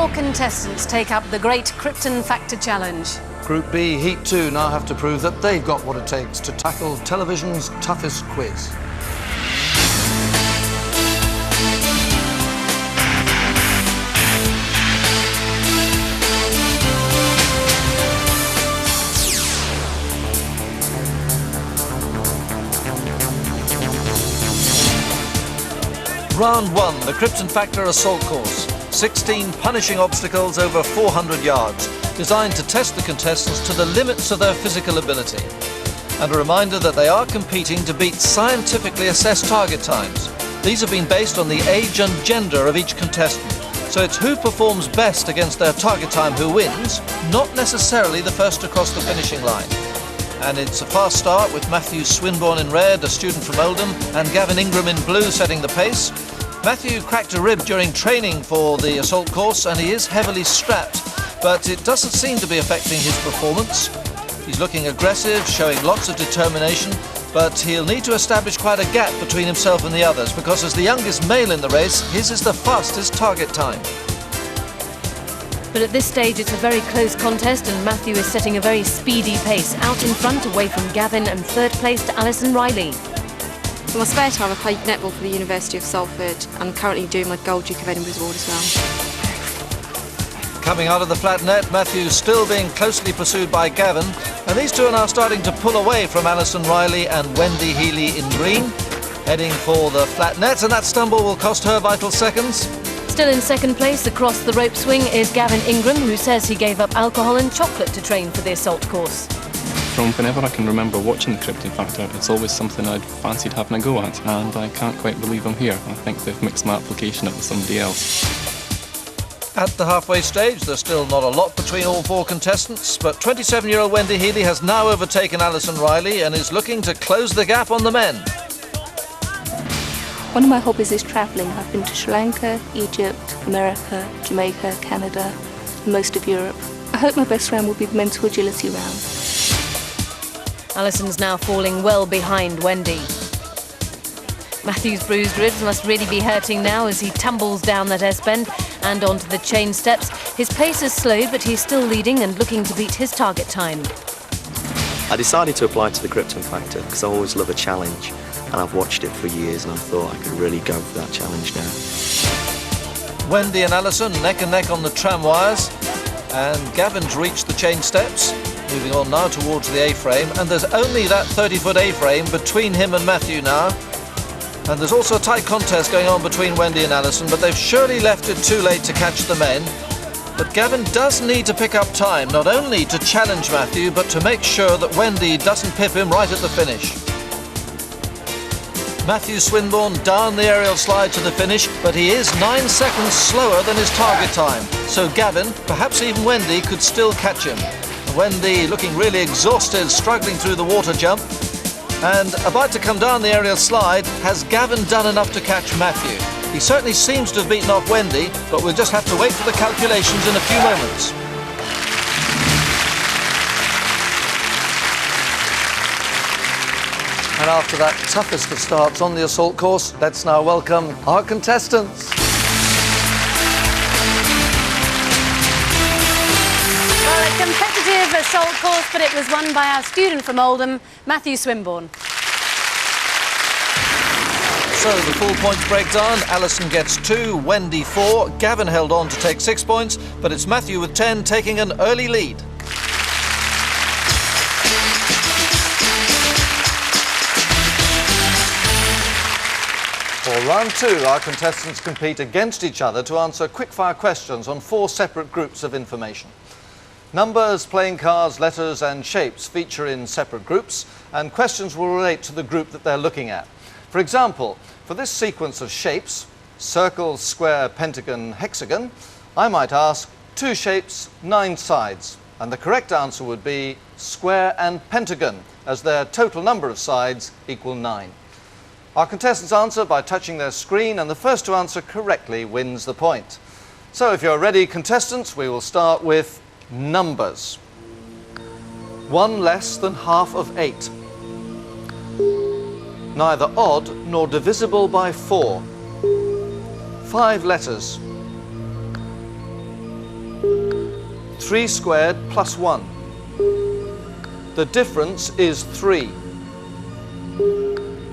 4 contestants take up the great Krypton Factor challenge. Group B, Heat 2, now have to prove that they've got what it takes to tackle television's toughest quiz. Round 1, the Krypton Factor assault course. 16 punishing obstacles over 400 yards, designed to test the contestants to the limits of their physical ability. And a reminder that they are competing to beat scientifically assessed target times. These have been based on the age and gender of each contestant. So it's who performs best against their target time who wins, not necessarily the first to cross the finishing line. And it's a fast start with Matthew Swinburne in red, a student from Oldham, and Gavin Ingram in blue setting the pace. Matthew cracked a rib during training for the assault course and he is heavily strapped, but it doesn't seem to be affecting his performance. He's looking aggressive, showing lots of determination, but he'll need to establish quite a gap between himself and the others because as the youngest male in the race, his is the fastest target time. But at this stage it's a very close contest and Matthew is setting a very speedy pace, out in front away from Gavin and third place to Alison Riley. In my spare time I played netball for the University of Salford. I'm currently doing my Gold Duke of Edinburgh's Award as well. Coming out of the flat net, Matthew's still being closely pursued by Gavin, and these two are now starting to pull away from Alison Riley and Wendy Healy in green, heading for the flat net, and that stumble will cost her vital seconds. Still in second place across the rope swing is Gavin Ingram, who says he gave up alcohol and chocolate to train for the assault course. From whenever I can remember watching the Krypton Factor, it's always something I'd fancied having a go at, and I can't quite believe I'm here. I think they've mixed my application up with somebody else. At the halfway stage, there's still not a lot between all 4 contestants, but 27-year-old Wendy Healy has now overtaken Alison Riley and is looking to close the gap on the men. One of my hobbies is travelling. I've been to Sri Lanka, Egypt, America, Jamaica, Canada, and most of Europe. I hope my best round will be the mental agility round. Alison's now falling well behind Wendy. Matthew's bruised ribs must really be hurting now as he tumbles down that S-bend and onto the chain steps. His pace has slowed, but he's still leading and looking to beat his target time. I decided to apply to the Krypton Factor because I always love a challenge. And I've watched it for years and I thought I could really go for that challenge now. Wendy and Alison neck and neck on the tram wires, and Gavin's reached the chain steps, moving on now towards the A-frame, and there's only that 30-foot A-frame between him and Matthew now. And there's also a tight contest going on between Wendy and Alison, but they've surely left it too late to catch the men. But Gavin does need to pick up time, not only to challenge Matthew, but to make sure that Wendy doesn't pip him right at the finish. Matthew Swinburne down the aerial slide to the finish, but he is 9 seconds slower than his target time. So Gavin, perhaps even Wendy, could still catch him. Wendy looking really exhausted, struggling through the water jump. And about to come down the aerial slide, has Gavin done enough to catch Matthew? He certainly seems to have beaten off Wendy, but we'll just have to wait for the calculations in a few moments. And after that toughest of starts on the assault course, let's now welcome our contestants. Well, a competitive assault course, but it was won by our student from Oldham, Matthew Swinburne. So the full points breakdown, Alison gets 2, Wendy 4, Gavin held on to take 6 points, but it's Matthew with 10 taking an early lead. For round 2, our contestants compete against each other to answer quick-fire questions on 4 separate groups of information. Numbers, playing cards, letters and shapes feature in separate groups, and questions will relate to the group that they're looking at. For example, for this sequence of shapes, circle, square, pentagon, hexagon, I might ask 2 shapes, 9 sides, and the correct answer would be square and pentagon, as their total number of sides equal 9. Our contestants answer by touching their screen, and the first to answer correctly wins the point. So if you're ready, contestants, we will start with numbers. 1 less than half of 8. Neither odd nor divisible by 4. 5 letters. 3 squared plus 1. The difference is 3.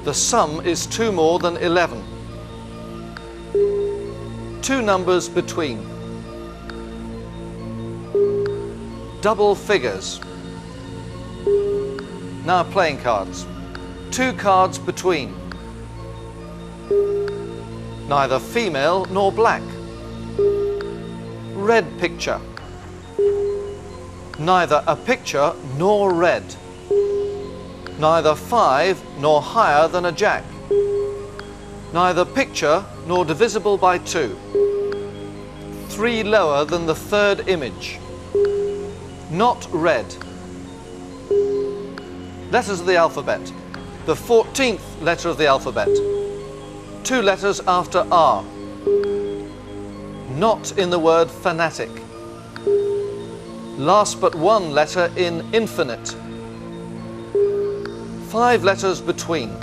The sum is 2 more than 11. 2 numbers between. Double figures. Now playing cards. 2 cards between. Neither female nor black. Red picture. Neither a picture nor red. Neither 5 nor higher than a jack. Neither picture nor divisible by 2. 3 lower than the 3rd image. Not red. Letters of the alphabet. The 14th letter of the alphabet. 2 letters after R. Not in the word fanatic. Last but 1 letter in infinite. 5 letters between.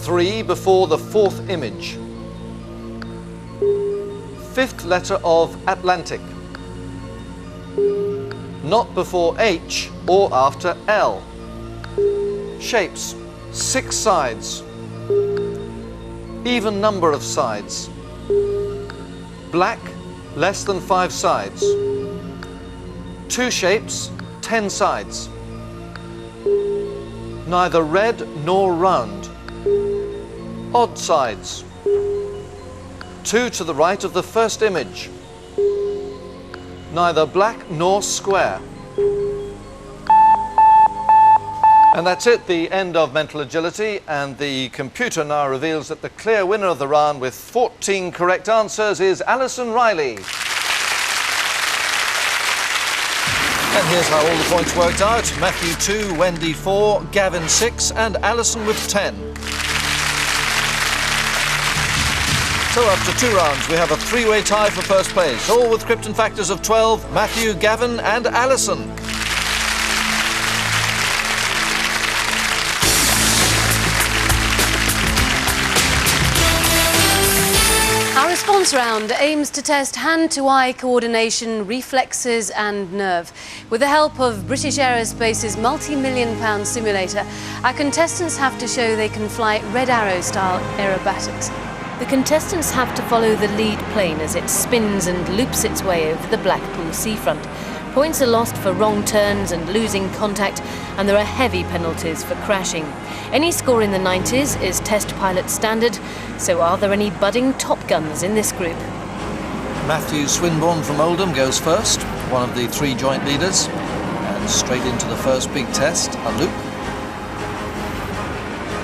3 before the 4th image. 5th letter of Atlantic. Not before H or after L. Shapes, 6 sides. Even number of sides. Black, less than 5 sides. 2 shapes, 10 sides. Neither red nor round. Odd sides. 2 to the right of the first image. Neither black nor square. And that's it, the end of mental agility, and the computer now reveals that the clear winner of the round with 14 correct answers is Alison Riley. And here's how all the points worked out. Matthew 2, Wendy 4, Gavin 6 and Alison with 10. So after 2 rounds we have a 3-way tie for first place, all with Krypton Factors of 12, Matthew, Gavin and Alison. Our response round aims to test hand-to-eye coordination, reflexes and nerve. With the help of British Aerospace's multi-million-pound simulator, our contestants have to show they can fly Red Arrow-style aerobatics. The contestants have to follow the lead plane as it spins and loops its way over the Blackpool seafront. Points are lost for wrong turns and losing contact, and there are heavy penalties for crashing. Any score in the 90s is test pilot standard, so are there any budding Top Guns in this group? Matthew Swinburne from Oldham goes first, one of the 3 joint leaders, and straight into the first big test, a loop.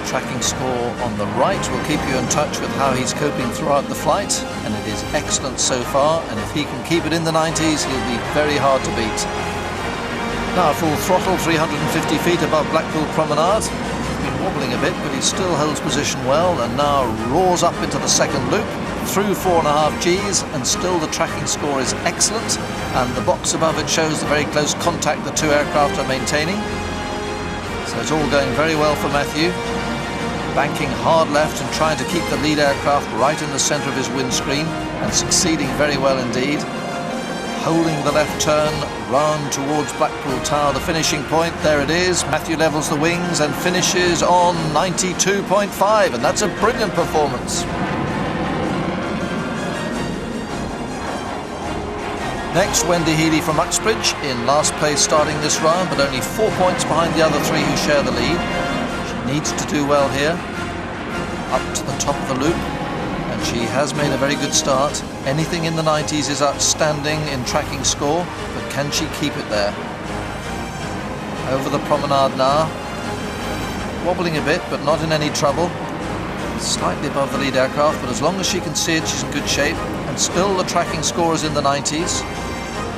Tracking score on the right will keep you in touch with how he's coping throughout the flight, and it is excellent so far, and if he can keep it in the 90s, he'll be very hard to beat. Now full throttle, 350 feet above Blackpool Promenade. He's been wobbling a bit, but he still holds position well, and now roars up into the second loop, through 4.5 Gs, and still the tracking score is excellent, and the box above it shows the very close contact the 2 aircraft are maintaining. So it's all going very well for Matthew. Banking hard left and trying to keep the lead aircraft right in the centre of his windscreen, and succeeding very well indeed. Holding the left turn, round towards Blackpool Tower, the finishing point, there it is. Matthew levels the wings and finishes on 92.5, and that's a brilliant performance. Next, Wendy Healy from Uxbridge, in last place starting this round, but only 4 points behind the other 3 who share the lead. Needs to do well here, up to the top of the loop, and she has made a very good start. Anything in the 90s is outstanding in tracking score, but can she keep it there? Over the promenade now, wobbling a bit but not in any trouble, slightly above the lead aircraft, but as long as she can see it she's in good shape, and still the tracking score is in the 90s.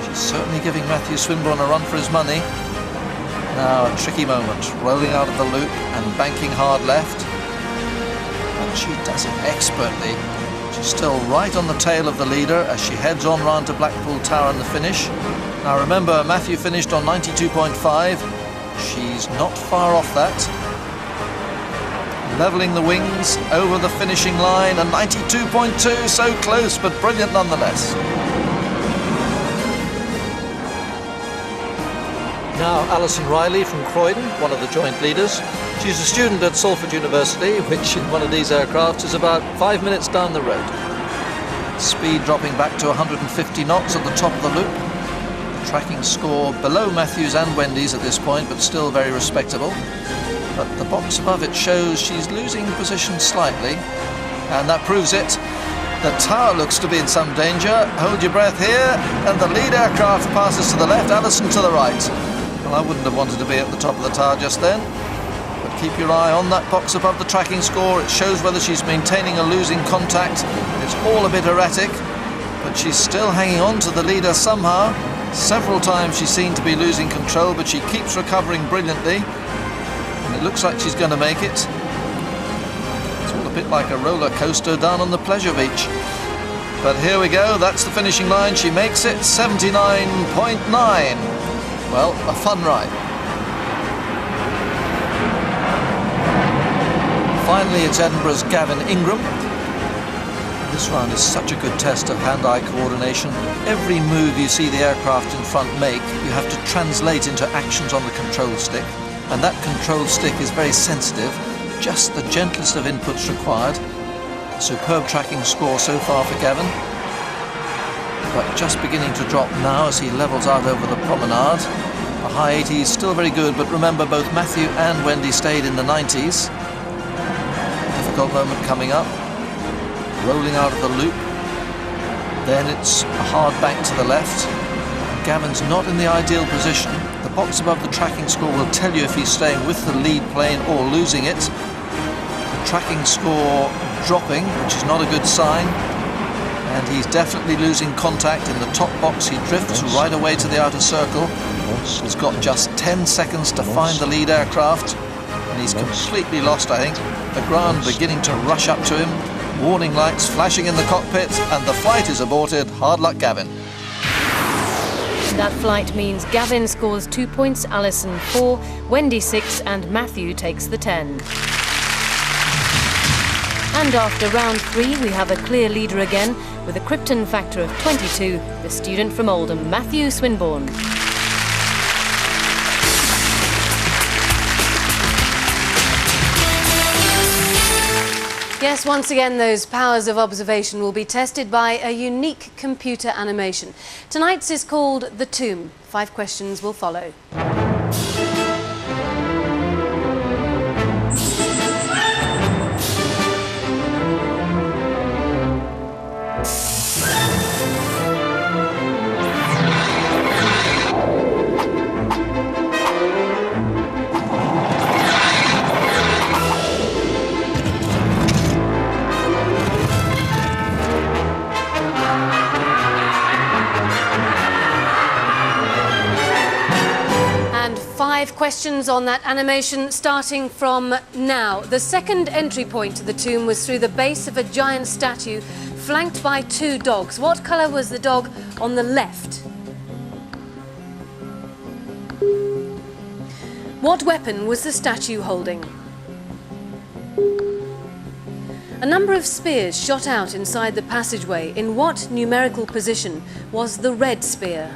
She's certainly giving Matthew Swinburne a run for his money. Now a tricky moment, rolling out of the loop and banking hard left. And she does it expertly. She's still right on the tail of the leader as she heads on round to Blackpool Tower in the finish. Now remember, Matthew finished on 92.5. She's not far off that. Levelling the wings over the finishing line, and 92.2, so close but brilliant nonetheless. Now Alison Riley from Croydon, one of the joint leaders. She's a student at Salford University, which in one of these aircraft is about 5 minutes down the road. Speed dropping back to 150 knots at the top of the loop. The tracking score below Matthew's and Wendy's at this point, but still very respectable. But the box above it shows she's losing position slightly, and that proves it. The tower looks to be in some danger. Hold your breath here, and the lead aircraft passes to the left, Alison to the right. Well, I wouldn't have wanted to be at the top of the tower just then. But keep your eye on that box above the tracking score. It shows whether she's maintaining a losing contact. It's all a bit erratic, but she's still hanging on to the leader somehow. Several times she's seen to be losing control, but she keeps recovering brilliantly. And it looks like she's going to make it. It's all a bit like a roller coaster down on the pleasure beach. But here we go, that's the finishing line. She makes it 79.9. Well, a fun ride. Finally, it's Edinburgh's Gavin Ingram. This round is such a good test of hand-eye coordination. Every move you see the aircraft in front make, you have to translate into actions on the control stick. And that control stick is very sensitive, just the gentlest of inputs required. A superb tracking score so far for Gavin, but just beginning to drop now as he levels out over the promenade. The high 80s still very good, but remember both Matthew and Wendy stayed in the 90s. Difficult moment coming up, rolling out of the loop. Then it's a hard bank to the left. Gavin's not in the ideal position. The box above the tracking score will tell you if he's staying with the lead plane or losing it. The tracking score dropping, which is not a good sign. And he's definitely losing contact in the top box. He drifts right away to the outer circle. He's got just 10 seconds to find the lead aircraft. And he's completely lost, I think. The ground beginning to rush up to him. Warning lights flashing in the cockpit, and the flight is aborted. Hard luck, Gavin. That flight means Gavin scores 2 points, Alison 4, Wendy 6, and Matthew takes the 10. And after round 3, we have a clear leader again, with a Krypton Factor of 22, the student from Oldham, Matthew Swinburne. Yes, once again, those powers of observation will be tested by a unique computer animation. Tonight's is called The Tomb. 5 questions will follow. And 5 questions on that animation starting from now. The second entry point to the tomb was through the base of a giant statue flanked by 2 dogs. What colour was the dog on the left? What weapon was the statue holding? A number of spears shot out inside the passageway. In what numerical position was the red spear?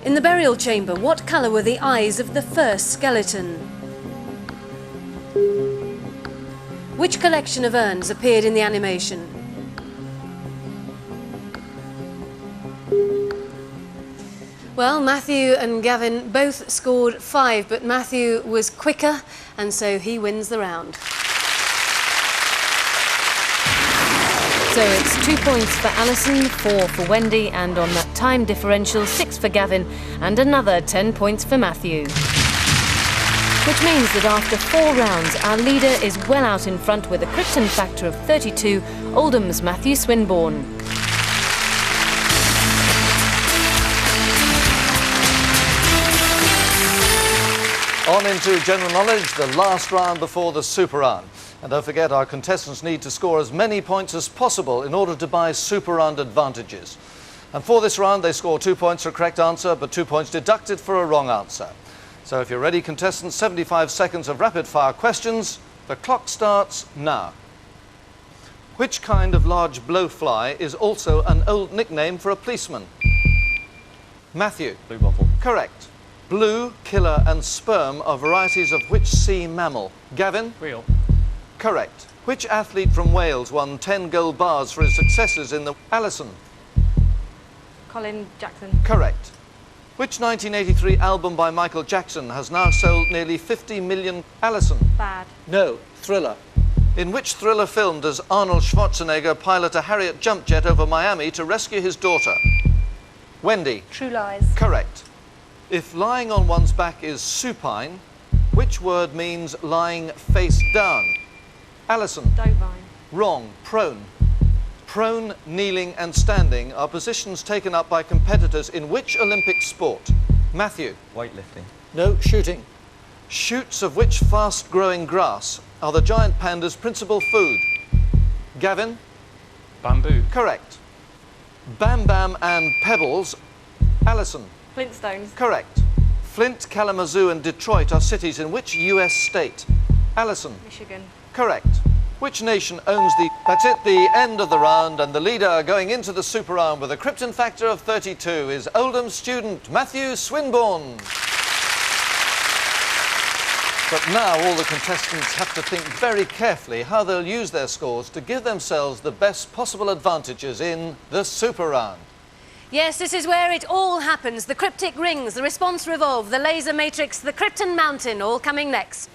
In the burial chamber, what colour were the eyes of the first skeleton? Which collection of urns appeared in the animation? Well, Matthew and Gavin both scored 5, but Matthew was quicker, and so he wins the round. So it's 2 points for Alison, 4 for Wendy, and on that time differential, 6 for Gavin, and another 10 points for Matthew. Which means that after 4 rounds, our leader is well out in front with a Krypton Factor of 32, Oldham's Matthew Swinburne. On into general knowledge, the last round before the super round. And don't forget, our contestants need to score as many points as possible in order to buy super round advantages. And for this round, they score 2 points for a correct answer, but 2 points deducted for a wrong answer. So if you're ready, contestants, 75 seconds of rapid-fire questions. The clock starts now. Which kind of large blowfly is also an old nickname for a policeman? Matthew. Blue bottle. Correct. Blue, killer and sperm are varieties of which sea mammal? Gavin. Wheel. Correct. Which athlete from Wales won 10 gold bars for his successes in the... Alison. Colin Jackson. Correct. Which 1983 album by Michael Jackson has now sold nearly 50 million... Alison. Bad. No. Thriller. In which thriller film does Arnold Schwarzenegger pilot a Harrier jump jet over Miami to rescue his daughter? Wendy. True Lies. Correct. If lying on one's back is supine, which word means lying face down? Alison. Dovine. Wrong. Prone. Prone, kneeling and standing are positions taken up by competitors in which Olympic sport? Matthew. Weightlifting. No. Shooting. Shoots of which fast-growing grass are the giant panda's principal food? Gavin. Bamboo. Correct. Bam Bam and Pebbles. Alison. Flintstones. Correct. Flint, Kalamazoo and Detroit are cities in which US state? Alison. Michigan. Correct. Which nation owns the... That's it, the end of the round, and the leader going into the super round with a Krypton Factor of 32 is Oldham student Matthew Swinburne. But now all the contestants have to think very carefully how they'll use their scores to give themselves the best possible advantages in the super round. Yes, this is where it all happens. The cryptic rings, the response revolve, the laser matrix, the Krypton mountain, all coming next.